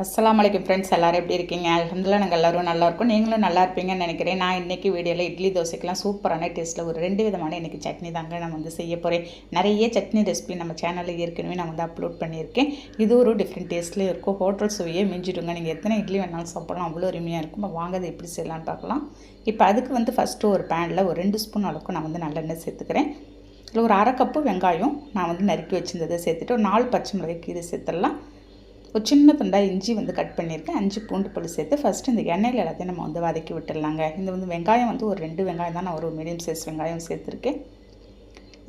அஸ்ஸலாமு அலைக்கும் ஃப்ரெண்ட்ஸ், எல்லோரும் எப்படி இருக்கீங்க? அல்ஹம்துலில்லாஹ் நாங்கள் எல்லோரும் நல்லாயிருக்கும். நீங்களும் நல்லா இருப்பீங்கன்னு நினைக்கிறேன். நான் இன்றைக்கி வீடியோவில் இட்லி தோசைக்கெலாம் சூப்பரான டேஸ்ட்டில் ஒரு 2 விதமான இன்றைக்கி சட்னி தாங்க நான் வந்து செய்ய போகிறேன். நிறைய சட்னி ரெசிபி நம்ம சேனலில் ஏற்கனவே நான் வந்து அப்லோட் பண்ணியிருக்கேன். இது ஒரு டிஃப்ரெண்ட் டேஸ்ட்லேயே இருக்கும். ஹோட்டல் சுவையே மிஞ்சிடுங்க. நீங்கள் எத்தனை இட்லி வேணாலும் சாப்பிடலாம், அவ்வளோ அருமையாக இருக்கும். வாங்க அதை எப்படி செய்யலான்னு பார்க்கலாம். இப்போ அதுக்கு வந்து ஃபஸ்ட்டு ஒரு பேனில் ஒரு 2 ஸ்பூன் அளவுக்கு நான் வந்து நல்லெண்ணெய் சேர்த்துக்கிறேன். இதில் ஒரு அரை கப்பு வெங்காயம் நான் வந்து நறுக்கி வச்சுருந்ததை சேர்த்துட்டு ஒரு 4 பச்சை மிளகாய் கீரை சேர்த்துடலாம். ஒரு சின்ன துண்டாக இஞ்சி வந்து கட் பண்ணியிருக்கேன். 5 பூண்டு பல் சேர்த்து ஃபஸ்ட்டு இந்த எண்ணெயில் எல்லாத்தையும் நம்ம வந்து வதக்கி விட்டுடலாங்க. இந்த வந்து வெங்காயம் வந்து ஒரு 2 வெங்காயம் தான் நான் ஒரு மீடியம் சைஸ் வெங்காயம் சேர்த்துருக்கேன்.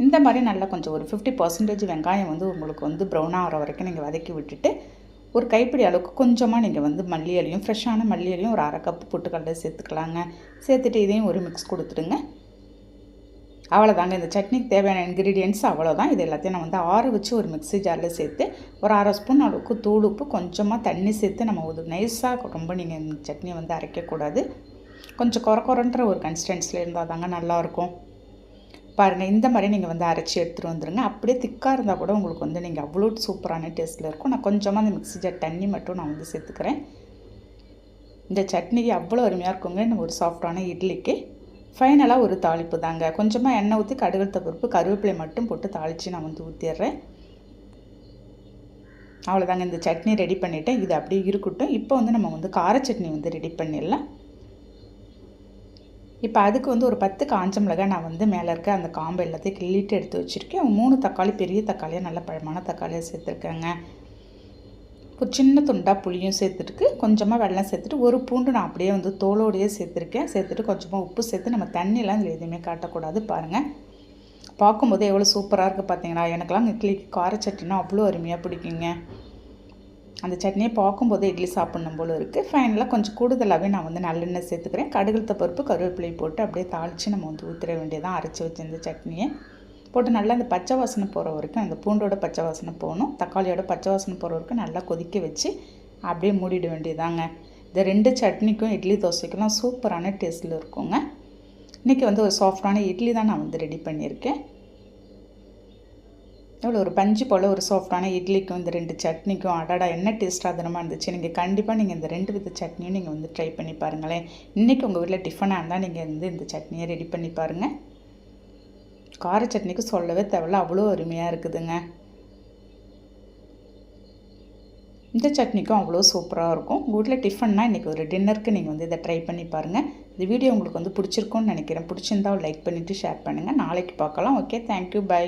இந்த மாதிரி நல்லா கொஞ்சம் ஒரு 50% வெங்காயம் வந்து உங்களுக்கு வந்து ப்ரௌனாக ஆகிற வரைக்கும் நீங்கள் வதக்கி விட்டுட்டு ஒரு கைப்பிடி அளவுக்கு கொஞ்சமாக நீங்கள் வந்து மல்லி இலையும் ஃப்ரெஷ்ஷான மல்லி இலையும் ஒரு அரை கப்பு பொட்டுக்கடலை சேர்த்துக்கலாங்க. சேர்த்துட்டு இதையும் ஒரு மிக்ஸ் கொடுத்துடுங்க. அவ்வளோதாங்க. இந்த சட்னிக்கு தேவையான இன்க்ரீடியன்ட்ஸ் அவ்வளோதான். இது எல்லாத்தையும் நான் வந்து ஆற வச்சு ஒரு மிக்ஸி ஜாரில் சேர்த்து ஒரு அரை ஸ்பூன் அளவுக்கு தூள் உப்பு கொஞ்சமாக தண்ணி சேர்த்து நம்ம ஒரு நைஸாக ரொம்ப நீங்கள் இந்த சட்னியை வந்து அரைக்கக்கூடாது. கொஞ்சம் குறன்ற ஒரு கன்சிஸ்டன்சியில் இருந்தால் தாங்க நல்லாயிருக்கும். பாருங்கள், இந்த மாதிரி நீங்கள் வந்து அரைச்சி எடுத்துகிட்டு வந்துடுங்க. அப்படியே திக்காக இருந்தால் கூட உங்களுக்கு வந்து நீங்கள் அவ்வளோ சூப்பரான டேஸ்ட்டில் இருக்கும். நான் கொஞ்சமாக அந்த மிக்ஸி ஜார் தண்ணி மட்டும் நான் வந்து சேர்த்துக்கிறேன். இந்த சட்னிக்கு அவ்வளோ அருமையாக இருக்குங்க. இந்த ஒரு சாஃப்டான இட்லிக்கு ஃபைனலாக ஒரு தாளிப்பு தாங்க. கொஞ்சமாக எண்ணெய் ஊற்றி கடுகு பருப்பு கருவேப்பிலை மட்டும் போட்டு தாளித்து நான் வந்து ஊற்றிடுறேன். அவ்வளோதாங்க. இந்த சட்னி ரெடி பண்ணிவிட்டேன். இது அப்படியே இருக்கட்டும். இப்போ வந்து நம்ம வந்து கார சட்னி வந்து ரெடி பண்ணிடலாம். இப்போ அதுக்கு வந்து ஒரு 10 காஞ்ச மிளகாய் நான் வந்து மேலே இருக்க அந்த காம்பு எல்லாத்தையும் கிள்ளிட்டு எடுத்து வச்சுருக்கேன். 3 தக்காளி பெரிய தக்காளியாக நல்ல பழமான தக்காளியாக சேர்த்துருக்கேங்க. ஒரு சின்ன துண்டாக புளியும் சேர்த்துட்டு கொஞ்சமாக வெல்லம் சேர்த்துட்டு ஒரு பூண்டு நான் அப்படியே வந்து தோலோடையே சேர்த்துருக்கேன். சேர்த்துட்டு கொஞ்சமாக உப்பு சேர்த்து நம்ம தண்ணியெலாம் இதில் எதுவுமே காட்டக்கூடாது. பாருங்கள், பார்க்கும்போது எவ்வளோ சூப்பராக இருக்குது பார்த்தீங்களா? எனக்கெல்லாம் இட்லிக்கு கார சட்னினா அவ்வளோ அருமையாக பிடிக்குங்க. அந்த சட்னியை பார்க்கும்போது இட்லி சாப்பிட்ணும் போல் இருக்குது. ஃபைனலாக கொஞ்சம் கூடுதலாகவே நான் வந்து நல்லெண்ணெய் சேர்த்துக்கிறேன். கடுகு பருப்பு கருவேப்பிலை போட்டு அப்படியே தாளித்து நம்ம வந்து ஊற்றிட வேண்டியதான். அரைச்சி வச்சிருந்த சட்னியை போட்டு நல்லா அந்த பச்சை வாசனை போகிற வரைக்கும், அந்த பூண்டோட பச்சை வாசனை போகணும், தக்காளியோட பச்சை வாசனை போகிற வரைக்கும் நல்லா கொதிக்க வச்சு அப்படியே மூடிட வேண்டியதாங்க. இந்த 2 சட்னிக்கும் இட்லி தோசைக்கெல்லாம் சூப்பரான டேஸ்ட்டில் இருக்குங்க. இன்றைக்கி வந்து ஒரு சாஃப்டான இட்லி தான் நான் வந்து ரெடி பண்ணியிருக்கேன். எவ்வளோ ஒரு பஞ்சு போல் ஒரு சாஃப்டான இட்லிக்கும் இந்த 2 சட்னிக்கும் அடடா என்ன டேஸ்ட்டாக தரமாக இருந்துச்சு. நீங்கள் கண்டிப்பாக நீங்கள் இந்த 2 வித சட்னியும் நீங்கள் வந்து ட்ரை பண்ணி பாருங்களேன். இன்றைக்கி உங்கள் வீட்டில் டிஃபனாக இருந்தால் நீங்கள் வந்து இந்த சட்னியை ரெடி பண்ணி பாருங்கள். கார சட்னிக்கு சொல்லவே தேவையில்ல, அவ்வளோ அருமையாக இருக்குதுங்க. இந்த சட்னிக்கும் அவ்வளோ சூப்பராக இருக்கும். உங்கள் வீட்டில் டிஃபன்னா இன்றைக்கி ஒரு டின்னருக்கு நீங்கள் வந்து இதை ட்ரை பண்ணி பாருங்கள். இந்த வீடியோ உங்களுக்கு வந்து பிடிச்சிருக்கும்னு நினைக்கிறேன். பிடிச்சிருந்தா லைக் பண்ணிவிட்டு ஷேர் பண்ணுங்கள். நாளைக்கு பார்க்கலாம். Okay, thank you, by.